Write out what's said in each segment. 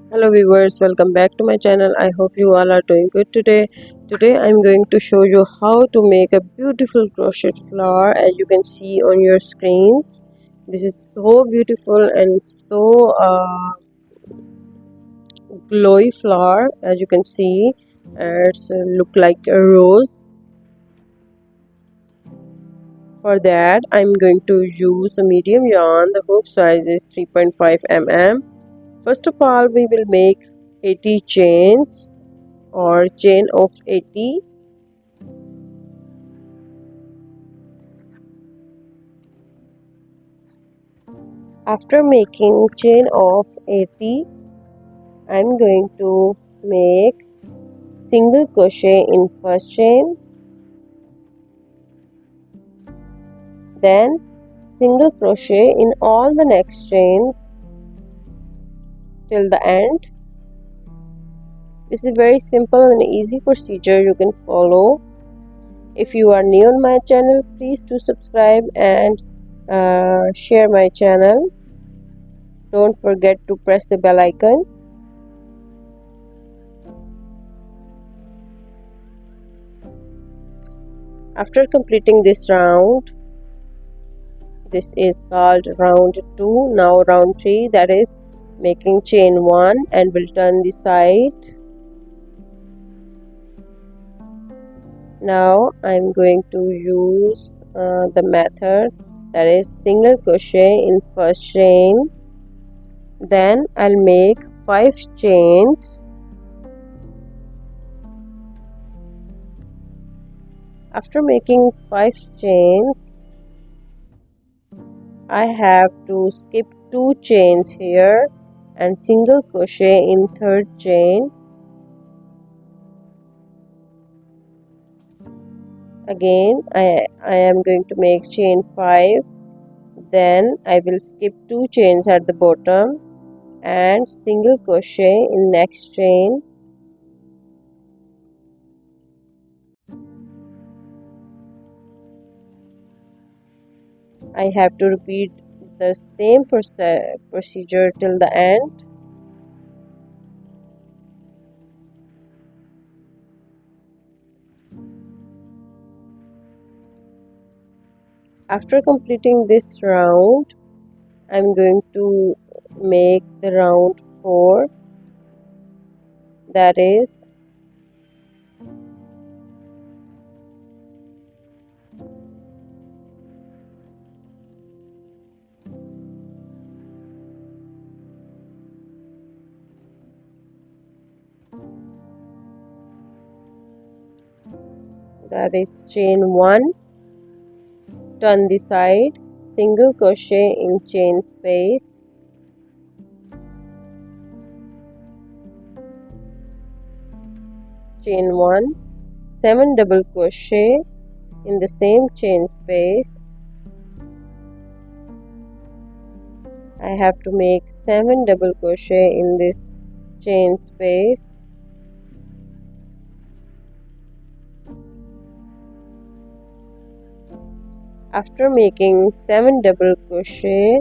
Hello viewers, welcome back to my channel. I hope you all are doing good today. Today I'm going to show you how to make a beautiful crochet flower as you can see on your screens. This is so beautiful and so glowy flower as you can see. It's look like a rose. For that I'm going to use a medium yarn. The hook size is 3.5 mm. First of all we will make 80 chains or chain of 80. After making chain of 80, I'm going to make single crochet in first chain, then single crochet in all the next chains till the end. This is very simple and easy procedure you can follow. If you are new on my channel, please do subscribe and share my channel. Don't forget to press the bell icon. After completing this round, this is called round 2. Now round 3, that is making chain 1, and we'll turn the side. Now I'm going to use the method, that is single crochet in first chain, then I'll make 5 chains. After making 5 chains, I have to skip 2 chains here and single crochet in third chain. Again I am going to make chain 5, then I will skip 2 chains at the bottom and single crochet in next chain. I have to repeat the same procedure till the end. After completing this round, I'm going to make the round 4, that is chain 1, turn the side, single crochet in chain space, chain 1, 7 double crochet in the same chain space. I have to make 7 double crochet in this chain space. After making 7 double crochet,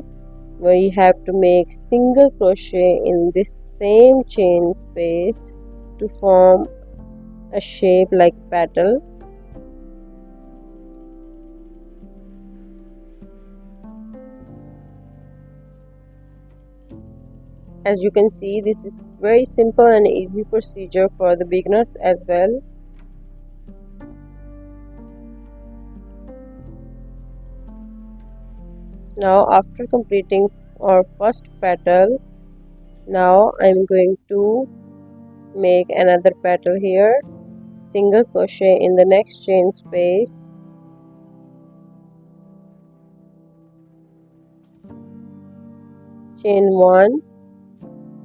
we have to make single crochet in this same chain space to form a shape like petal. As you can see, this is very simple and easy procedure for the beginners as well. Now after completing our first petal, now I'm going to make another petal here, single crochet in the next chain space, chain 1,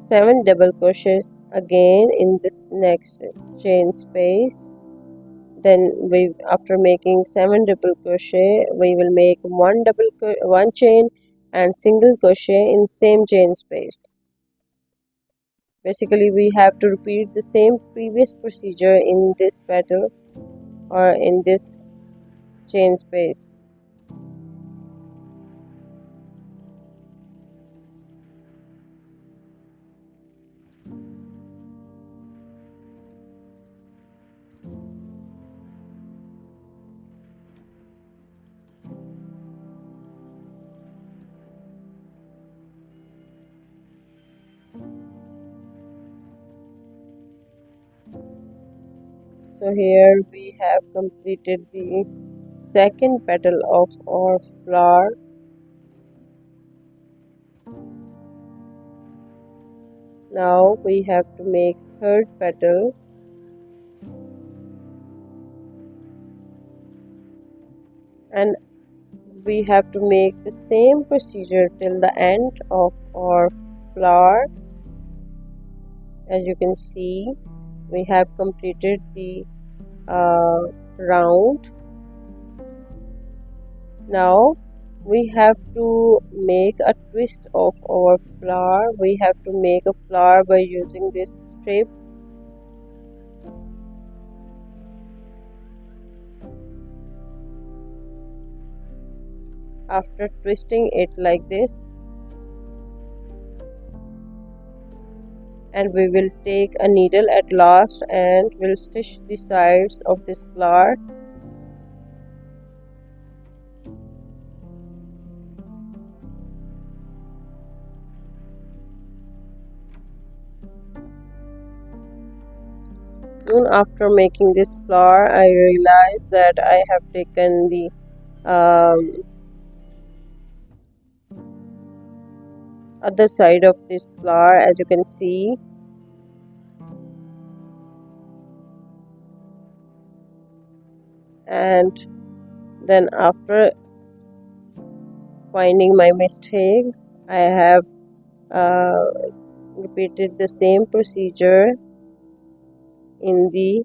7 double crochet again in this next chain space. Then we, after making 7 double crochet, we will make one chain and single crochet in same chain space. Basically we have to repeat the same previous procedure in this petal or in this chain space. So here we have completed the second petal of our flower. Now we have to make third petal, and we have to make the same procedure till the end of our flower. As you can see, we have completed the round. Now we have to make a twist of our flower. We have to make a flower by using this strip. After twisting it like this, and we will take a needle at last and will stitch the sides of this flower. Soon after making this flower, I realized that I have taken the other side of this flower, as you can see. And then after finding my mistake, I have repeated the same procedure in the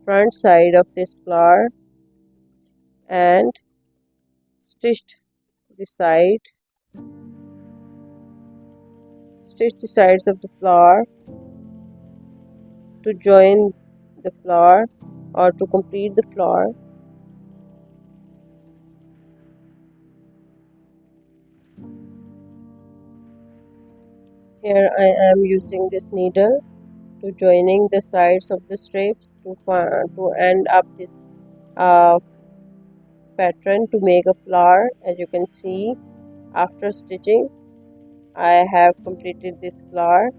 front side of this flower and stitched the sides of the flower to join the flower or to complete the flower. Here I am using this needle to joining the sides of the strips to end up this pattern to make a flower. As you can see, after stitching, I have completed this flower.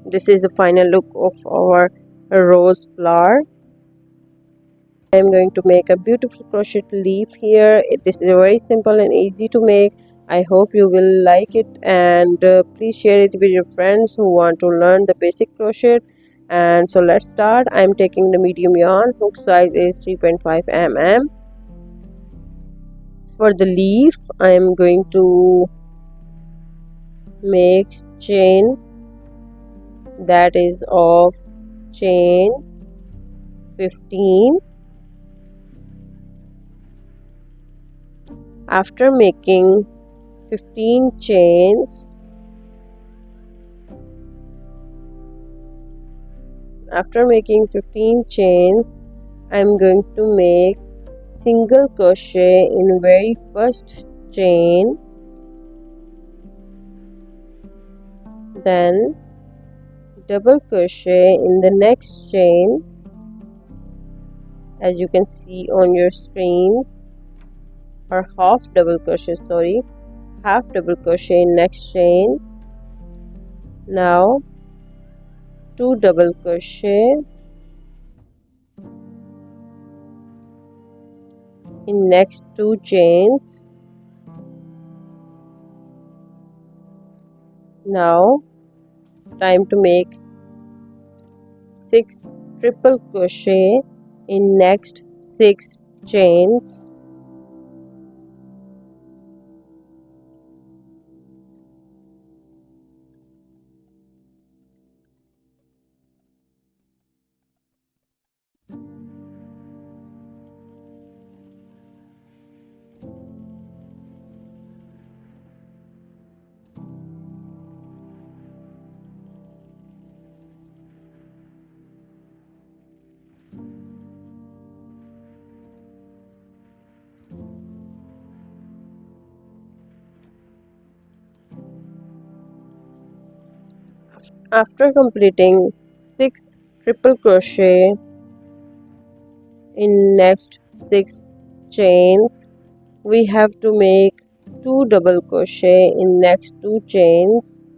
This is the final look of our rose flower. I am going to make a beautiful crochet leaf here. This is very simple and easy to make. I hope you will like it, and please share it with your friends who want to learn the basic crochet. And so let's start. I am taking the medium yarn. Hook size is 3.5 mm. For the leaf, I am going to make chain that is of chain 15. After making 15 chains, I'm going to make single crochet in very first chain, then double crochet in the next chain, as you can see on your screens, or half double crochet in next chain. Now 2 double crochet in next 2 chains. Now time to make 6 triple crochet in next 6 chains. After completing 6 triple crochet in next 6 chains, we have to make 2 double crochet in next 2 chains.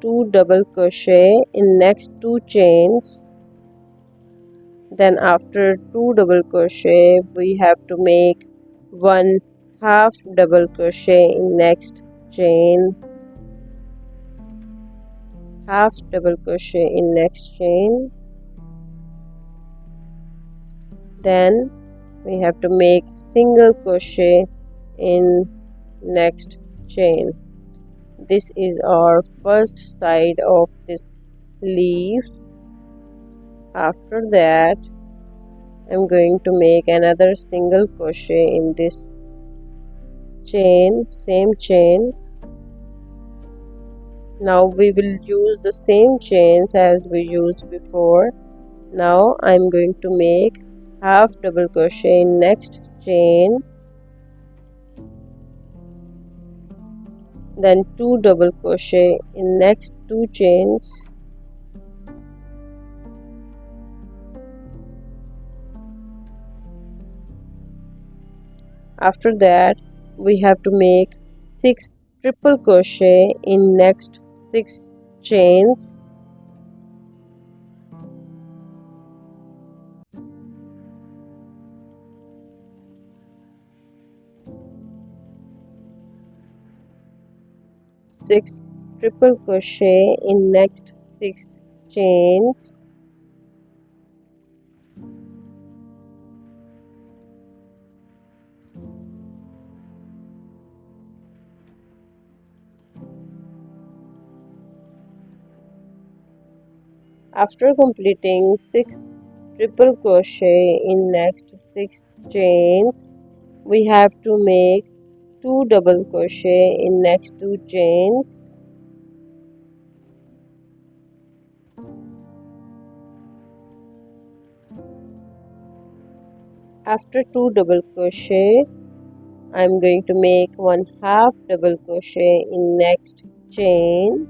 2 double crochet in next 2 chains. Then after 2 double crochet we have to make 1 half double crochet in next chain, half double crochet in next chain. Then we have to make single crochet in next chain. This is our first side of this leaf. After that I'm going to make another single crochet in this chain, same chain. Now we will use the same chains as we used before. Now I'm going to make half double crochet in next chain, then 2 double crochet in next 2 chains, after that we have to make 6 triple crochet in next 6 chains, six triple crochet in next 6 chains, after completing 6 triple crochet in next 6 chains we have to make 2 double crochet in next 2 chains, after 2 double crochet I'm going to make 1 half double crochet in next chain,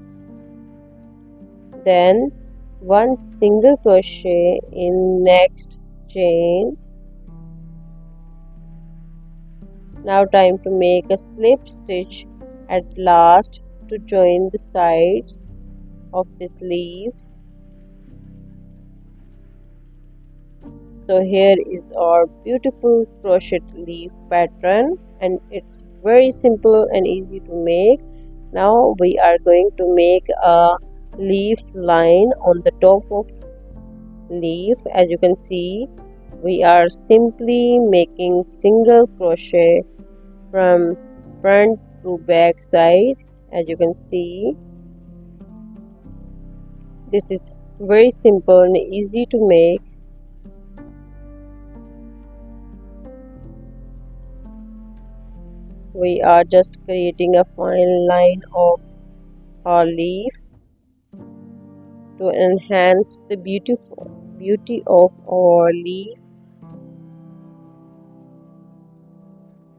then 1 single crochet in next chain. Now time to make a slip stitch at last to join the sides of this leaf. So here is our beautiful crochet leaf pattern, and it's very simple and easy to make. Now we are going to make a leaf line on the top of leaf. As you can see, we are simply making single crochet from front to back side. As you can see, this is very simple and easy to make. We are just creating a fine line of our leaf to enhance the beauty of our leaf.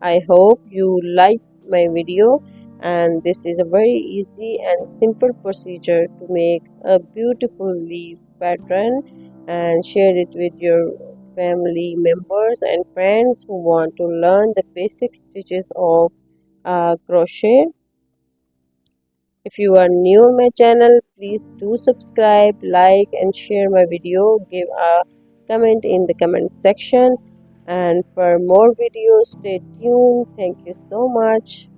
I hope you liked my video, and this is a very easy and simple procedure to make a beautiful leaf pattern, and share it with your family members and friends who want to learn the basic stitches of crochet. If you are new on my channel, please do subscribe, like and share my video. Give a comment in the comment section, and for more videos stay tuned. Thank you so much.